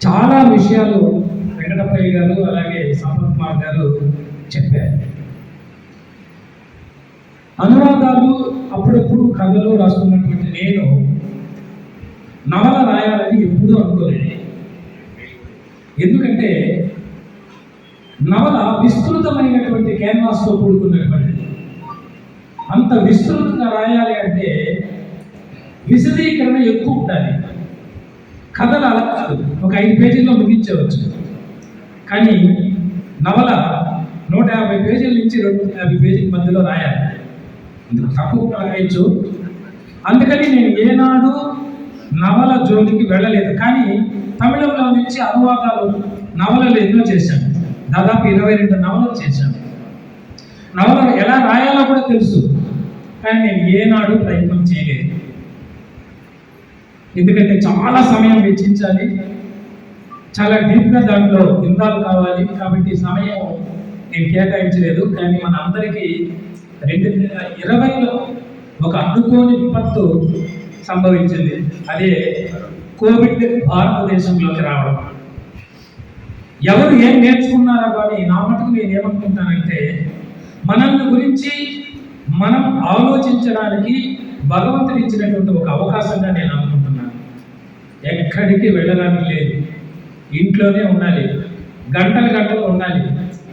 చాలా విషయాలు వెంకటప్పయ్య గారు అలాగే సంపత్ కుమార్ గారు చెప్పారు. అనువాదాలు అప్పుడప్పుడు కథలు రాస్తున్నటువంటి నేను నవల రాయాలని ఎప్పుడూ అనుకోలేదు. ఎందుకంటే నవల విస్తృతమైనటువంటి క్యాన్వాస్తో కూడుకున్నటువంటిది. అంత విస్తృతంగా రాయాలి అంటే విశదీకరణ ఎక్కువ ఉండాలి. కథలు అలా కాదు, ఒక 5 పేజీల్లో ముగించవచ్చు. కానీ నవల 150 పేజీల నుంచి 250 పేజీల మధ్యలో రాయాలి. అందుకు తక్కువ రాయొచ్చు. అందుకని నేను ఏనాడు నవల జోలికి వెళ్ళలేదు. కానీ తమిళంలో నుంచి అనువాదాలు నవలలు ఎన్నో చేశాను. దాదాపు 22 నవలలు చేశాను. నవల ఎలా రాయాలో కూడా తెలుసు, కానీ నేను ఏనాడు ప్రయత్నం చేయలేదు. ఎందుకంటే చాలా సమయం వెచ్చించాలి, చాలా డీప్గా దాంట్లో ఇందాలు కావాలి. కాబట్టి సమయం నేను కేటాయించలేదు. కానీ మన అందరికీ 2020లో ఒక అనుకోని విపత్తు సంభవించింది. అదే కోవిడ్ భారతదేశంలోకి రావడం. ఎవరు ఏం నేర్చుకున్నారో కానీ నా మటుకు నేను ఏమనుకుంటానంటే, మనల్ని గురించి మనం ఆలోచించడానికి భగవంతుడు ఇచ్చినటువంటి ఒక అవకాశంగా నేను అనుకుంటున్నాను. ఎక్కడికి వెళ్ళడానికి లేదు, ఇంట్లోనే ఉండాలి, గంటలు ఉండాలి.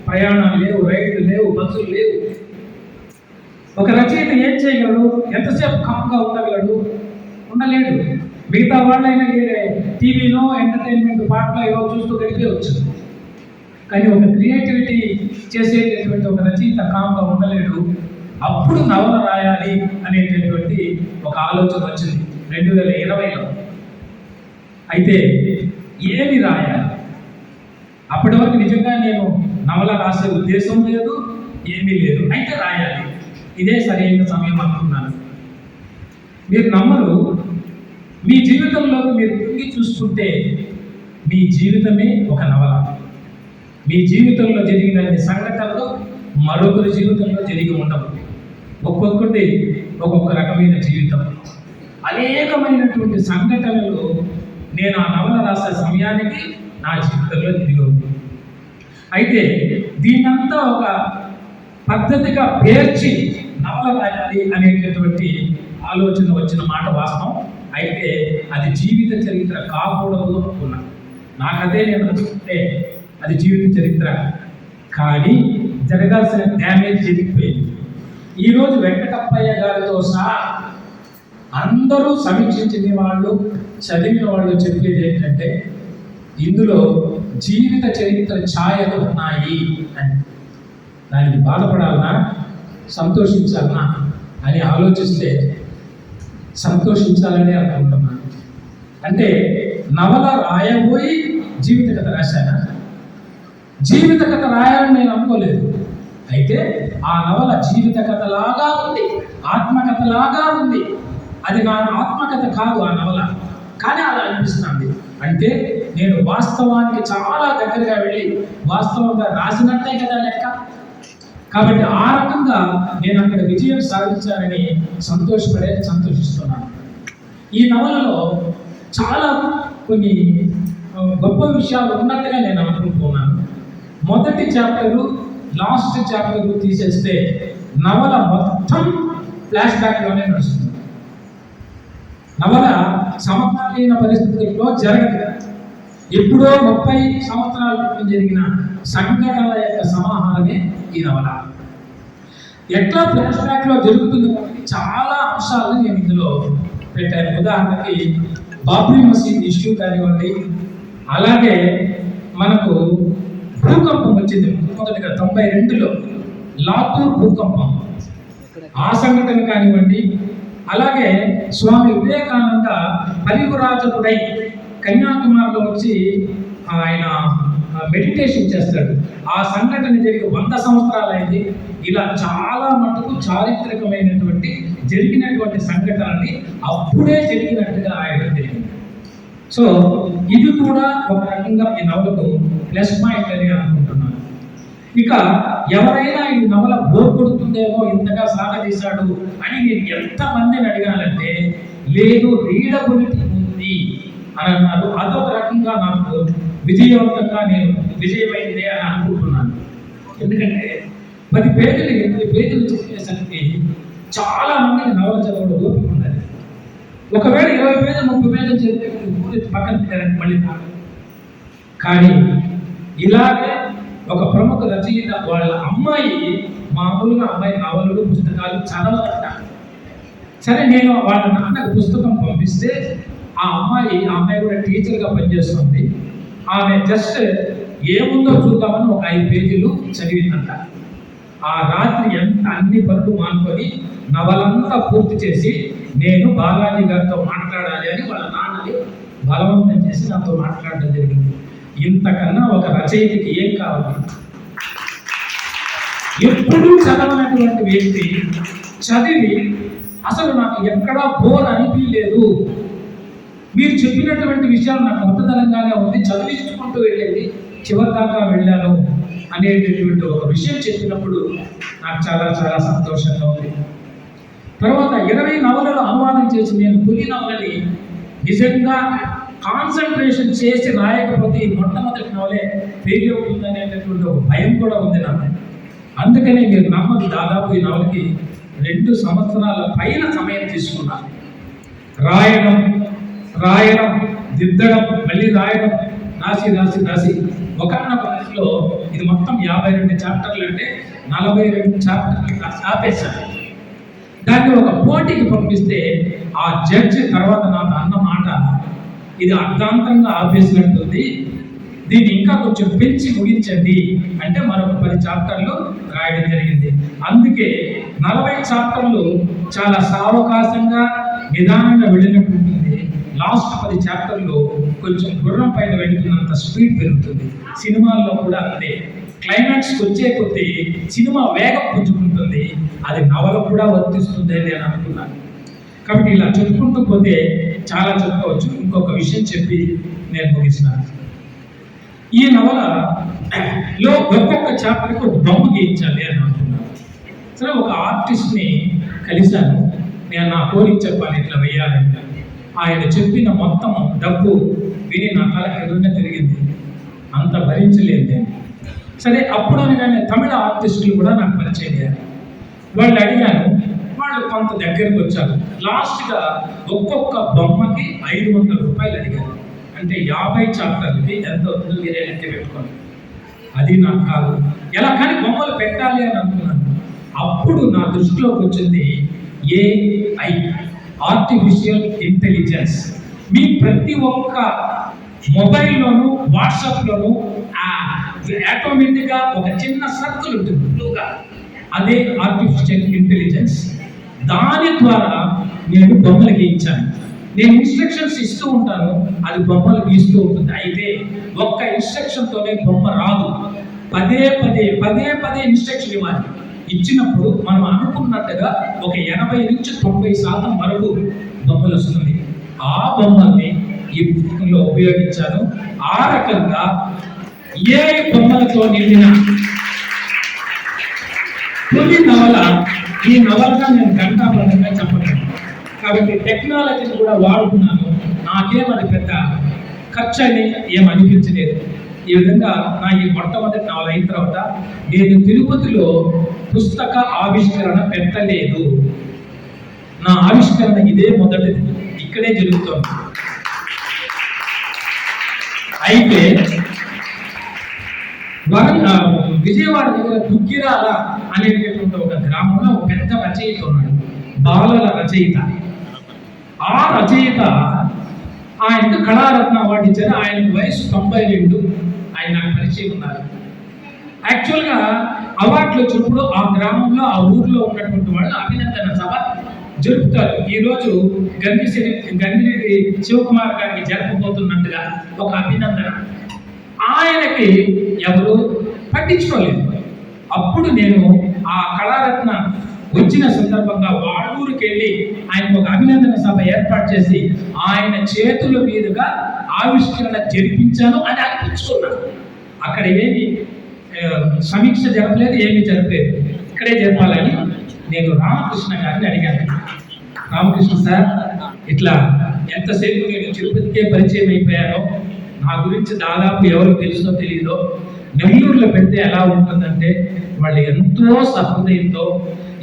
ప్రయాణాలు లేవు, రైళ్లు లేవు, బస్సులు లేవు. ఒక రచయిత ఏం చేయగలడు? ఎంతసేపు కామ్గా ఉండగలడు? ఉండలేడు. మిగతా వాళ్ళైనా టీవీలో ఎంటర్టైన్మెంట్ పాటలో ఏవో చూస్తూ గడిపేవచ్చు. కానీ ఒక క్రియేటివిటీ చేసేటటువంటి ఒక రచయిత కామ్గా ఉండలేడు. అప్పుడు నవల రాయాలి అనేటటువంటి ఒక ఆలోచన వచ్చింది 2020లో. అయితే ఏమి రాయాలి? అప్పటి వరకు నిజంగా నేను నవల రాసే ఉద్దేశం లేదు, ఏమీ లేదు. అయితే రాయాలి, ఇదే సరైన సమయం అనుకున్నాను. మీరు నమ్మరు, మీ జీవితంలోకి మీరు తిరిగి చూసుకుంటే మీ జీవితమే ఒక నవల. మీ జీవితంలో జరిగిన సంఘటనలు మరొకరి జీవితంలో జరిగి ఉండవు. ఒక్కొక్కటి ఒక్కొక్క రకమైన జీవితం. అనేకమైనటువంటి సంఘటనలు నేను ఆ నవల రాసే సమయానికి నా జీవితంలో తిరిగి ఉంది. అయితే దీన్నంతా ఒక పద్ధతిగా పేర్చి నవల రాయాలి అనేటటువంటి ఆలోచన వచ్చిన మాట వాస్తవం. అయితే అది జీవిత చరిత్ర కాకూడదు అనుకున్నా. నాకదే నేను అనుకుంటే అది జీవిత చరిత్ర. కానీ జరగాల్సిన డ్యామేజ్ జరిగిపోయింది. ఈరోజు వెంకటప్పయ్య గారితో సహా అందరూ సమీక్షించిన వాళ్ళు, చదివిన వాళ్ళు చెప్పేది ఏంటంటే, ఇందులో జీవిత చరిత్ర ఛాయలు ఉన్నాయి అని. దానికి బాధపడాలనా, సంతోషించాలనా అని ఆలోచిస్తే సంతోషించాలని అనుకుంటున్నాను. అంటే నవల రాయబోయి జీవిత కథ రాశానా? జీవిత కథ రాయాలని నేను అనుకోలేదు. అయితే ఆ నవల జీవిత కథలాగా ఉంది, ఆత్మకథలాగా ఉంది. అది నా ఆత్మకథ కాదు ఆ నవల, కానీ అలా అనిపిస్తుంది. అంటే నేను వాస్తవానికి చాలా దగ్గరగా వెళ్ళి వాస్తవంగా రాసినట్టే కదా లెక్క. కాబట్టి ఆ రకంగా నేను అక్కడ విజయం సాధించాలని సంతోషిస్తున్నాను. ఈ నవలలో చాలా కొన్ని గొప్ప విషయాలు ఉన్నట్టుగా నేను అనుకుంటున్నాను. మొదటి చాప్టరు, లాస్ట్ చాప్టరు తీసేస్తే నవల మొత్తం ఫ్లాష్ బ్యాక్లోనే నడుస్తుంది. నవల సమకాలీన పరిస్థితుల్లో జరగదు. ఎప్పుడో 30 సంవత్సరాల క్రితం జరిగిన సంఘటనల యొక్క సమాహారమే ఈ నవల. ఎట్లా ఫ్లాష్ బ్యాక్లో జరుగుతుంది కాబట్టి చాలా అంశాలను నేను ఇందులో పెట్టాను. ఉదాహరణకి బాబ్రీ మసీద్ ఇష్యూ కానివ్వండి, అలాగే మనకు భూకంపం వచ్చింది మొదటిగా 92లో లాతూర్ భూకంపం, ఆ సంఘటన కానివ్వండి, అలాగే స్వామి వివేకానంద పరివ్రాజకుడై కన్యాకుమారిలో వచ్చి ఆయన మెడిటేషన్ చేస్తాడు. ఆ సంఘటన జరిగి 100 సంవత్సరాలు అయింది. ఇలా చాలా మటుకు చారిత్రకమైనటువంటి జరిగినటువంటి సంఘటనని అప్పుడే జరిగినట్టుగా రాయడం జరిగింది. సో ఇది కూడా ఒక రకంగా ఈ నవలకు ప్లస్ పాయింట్ అని అనుకుంటున్నాను. ఇక ఎవరైనా ఈ నవల బోర్ కొడుతుందేమో ఇంతగా సాగదీశాడు అని నేను ఎంతమందిని అడిగానంటే, లేదు, రీడబిలిటీ ఉంది అని అన్నారు. అదొక రకంగా నాకు విజయవంతంగా నేను విజయమైందే అని అనుకుంటున్నాను. ఎందుకంటే 10 పేజీలు 8 పేజీలు చదివేసరికి చాలా మందికి నవల చదవడం ఓపిక ఉన్నది. ఒకవేళ 20 పేజీలు 30 పేజీలు చదివితే పూర్తి పక్కన పెట్టడానికి మళ్ళీ కానీ ఇలాగే ఒక ప్రముఖ రచయిత వాళ్ళ అమ్మాయి మామూలుగా అమ్మాయి నవలలు పుస్తకాలు చదవట. సరే నేను వాళ్ళ నాన్నకు పుస్తకం పంపిస్తే ఆ అమ్మాయి కూడా టీచర్గా పనిచేస్తుంది. ఆమె జస్ట్ ఏముందో చూద్దామని ఒక 5 పేజీలు చదివిందంట. ఆ రాత్రి అన్ని పనులు మానుకొని నవలంతా పూర్తి చేసి నేను బాలాజీ గారితో మాట్లాడాలి అని వాళ్ళ నాన్నని బలవంతం చేసి నాతో మాట్లాడడం జరిగింది. ఇంతకన్నా ఒక రచయితకి ఏం కావాలి? ఎప్పుడూ చదవనటువంటి వ్యక్తి చదివి అసలు నాకు ఎక్కడా బోర్ అనిపించలేదు, మీరు చెప్పినటువంటి విషయాలు నాకు కొత్తదనంగానే ఉంది, చదివించుకుంటూ వెళ్ళేది చివరి దాకా వెళ్ళాను అనేటటువంటి ఒక విషయం చెప్పినప్పుడు నాకు చాలా చాలా సంతోషంగా ఉంది. తర్వాత 20 నవలలు అనువాదం చేసి నేను తొలి నవలని నిజంగా కాన్సన్ట్రేషన్ చేసి రాయకపోతే ఈ మొట్టమొదటి నవలే ఫెయిల్ అవుతుందనేటటువంటి ఒక భయం కూడా ఉంది నాకు. అందుకనే మీరు నమ్మదు, దాదాపు ఈ నవలకి 2 సంవత్సరాల పైన సమయం తీసుకున్నాను. రాయడం దిద్దడం మళ్ళీ రాయడం రాసి ఒకనొక దశలో ఇది మొత్తం 52 చాప్టర్లు అంటే 42 చాప్టర్లు ఆపేశాను. దాన్ని ఒక పోటీకి పంపిస్తే ఆ జడ్జి తర్వాత నాకు అన్న మాట, ఇది అర్థాంతంగా ఆపేసినట్టుంది, దీన్ని ఇంకా కొంచెం పెంచి ముగించండి అంటే మరొక 10 చాప్టర్లు రాయడం జరిగింది. అందుకే 40 చాప్టర్లు చాలా సావకాశంగా నిదానంగా వెళ్ళినట్టుంటుంది. లాస్ట్ 10 చాప్టర్లు కొంచెం గుర్రం పైన వెళుతున్నంత స్పీడ్ పెరుగుతుంది. సినిమాల్లో కూడా అంతే, క్లైమాక్స్కి వచ్చే కొద్దీ సినిమా వేగం పుంజుకుంటుంది. అది నవల కూడా వర్తిస్తుంది అని నేను అనుకున్నాను. కాబట్టి ఇలా చెప్పుకుంటూ పోతే చాలా చెప్పుకోవచ్చు. ఇంకొక విషయం చెప్పి నేను ముగిస్తున్నాను. ఈ నవలలో ఒక్కొక్క చాప్టర్కి ఒక బొమ్మ గీయించాలి అని అనుకున్నాను. సరే ఒక ఆర్టిస్ట్ని కలిశాను, నేను నా కోరిక చెప్పాలి ఇట్లా వేయాలని. ఆయన చెప్పిన మొత్తం డబ్బు విని నా తల ఎదురునే తిరిగింది, అంత భరించలేదు. సరే అప్పుడు అనగానే తమిళ ఆర్టిస్టులు కూడా నాకు పరిచయం అయ్యారు. వాళ్ళు అడిగాను, వాళ్ళు కొంత దగ్గరకు వచ్చారు. లాస్ట్గా ఒక్కొక్క బొమ్మకి 500 రూపాయలు అడిగారు. అంటే 50 చాప్టర్లకి ఎంత అవుతుందో మీరే లెక్క పెట్టుకోండి. అది నాకు కాదు, ఎలా కానీ బొమ్మలు పెట్టాలి అని అనుకున్నాను. అప్పుడు నా దృష్టిలోకి వచ్చింది AI, ఆర్టిఫిషియల్ ఇంటెలిజెన్స్. మీ ప్రతి ఒక్క మొబైల్లోనూ వాట్సాప్లోనూ ఆటోమేటిక్గా ఒక చిన్న సర్కిల్ ఉంటుంది బ్లూగా, అదే ఆర్టిఫిషియల్ ఇంటెలిజెన్స్. దాని ద్వారా నేను బొమ్మలు గీయించాను. నేను ఇన్స్ట్రక్షన్స్ ఇస్తూ ఉంటాను, అది బొమ్మలు గీస్తూ ఉంటుంది. అయితే ఒక్క ఇన్స్ట్రక్షన్తోనే బొమ్మ రాదు, పదే పదే ఇన్స్ట్రక్షన్ ఇవ్వాలి. ఇచ్చినప్పుడు మనం అనుకున్నట్టుగా ఒక 80 నుంచి 90% వరకు బొమ్మలు వస్తుంది. ఆ బొమ్మల్ని ఈ పుస్తకంలో ఉపయోగించాను. ఆ రకంగా ఏ బొమ్మలతో నిండిన తొలి నవల ఈ నవలగా నేను గంటాపరంగా చెప్పగలను. కాబట్టి టెక్నాలజీని కూడా వాడుకున్నాను. నాకేమది పెద్ద ఖర్చు అని ఏమనిపించలేదు. ఈ విధంగా నా ఈ మొట్టమొదటి నవల అయిన తర్వాత నేను తిరుపతిలో పుస్తక ఆవిష్కరణ పెట్టలేదు. నా ఆవిష్కరణ ఇదే మొదటిది, ఇక్కడే జరుగుతోంది. అయితే విజయవాడ దగ్గర దుగ్గిరాల అనేటటువంటి ఒక గ్రామంలో ఒక పెద్ద రచయిత ఉన్నాడు, బాలల రచయిత. ఆ రచయిత ఆయనకు కళారత్న అవార్డు ఇచ్చారు. ఆయన వయసు 92. ఆయన నాకు పరిచయం ఉన్నారు. యాక్చువల్గా అవార్డులు వచ్చినప్పుడు ఆ గ్రామంలో ఆ ఊర్లో ఉన్నటువంటి వాళ్ళు అభినందన సభ జరుపుతారు. ఈరోజు గంగిరెడ్డి శివకుమార్ గారికి జరపబోతున్నట్టుగా ఒక అభినందన. ఆయనకి ఎవరు పట్టించుకోలేదు. అప్పుడు నేను ఆ కళారత్న వచ్చిన సందర్భంగా వాడూరుకి వెళ్ళి ఆయనకు ఒక అభినందన సభ ఏర్పాటు చేసి ఆయన చేతుల మీదుగా ఆవిష్కరణ జరిపించాను అని అనిపించుకున్నాను. అక్కడ ఏమి సమీక్ష జరపలేదు, ఏమీ జరపలేదు, ఇక్కడే జరపాలని నేను రామకృష్ణ గారిని అడిగాను. రామకృష్ణ సార్, ఇట్లా ఎంతసేపు నేను తిరుపతికే పరిచయం అయిపోయానో, నా గురించి దాదాపు ఎవరు తెలుసో తెలియదో, నెల్లూరులో పెడితే ఎలా ఉంటుందంటే వాళ్ళు ఎంతో సహృదయంతో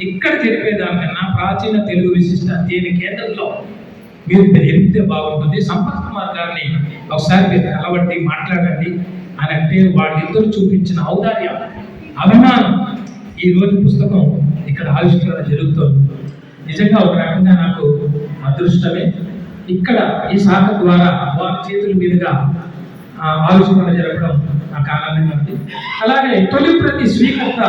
ఇక్కడ చెప్పేదానికన్నా ప్రాచీన తెలుగు విశిష్ట అధ్యయన కేంద్రంలో మీరు వెళ్తే బాగుంటుంది. సంపత్ కుమార్ గారిని ఒకసారి మీరు కలవండి, మాట్లాడండి అని అంటే వాళ్ళిద్దరు చూపించిన ఔదార్యం, అభిమానం ఈ రోజు పుస్తకం ఇక్కడ ఆవిష్కరణ జరుగుతోంది. నిజంగా ఒక రకంగా నాకు అదృష్టమే. ఇక్కడ ఈ శాఖ ద్వారా వారి చేతుల మీదుగా ఆవిష్కరణ జరగడం నాకు ఆనందంగా ఉంది. అలాగే తొలి ప్రతి స్వీకర్త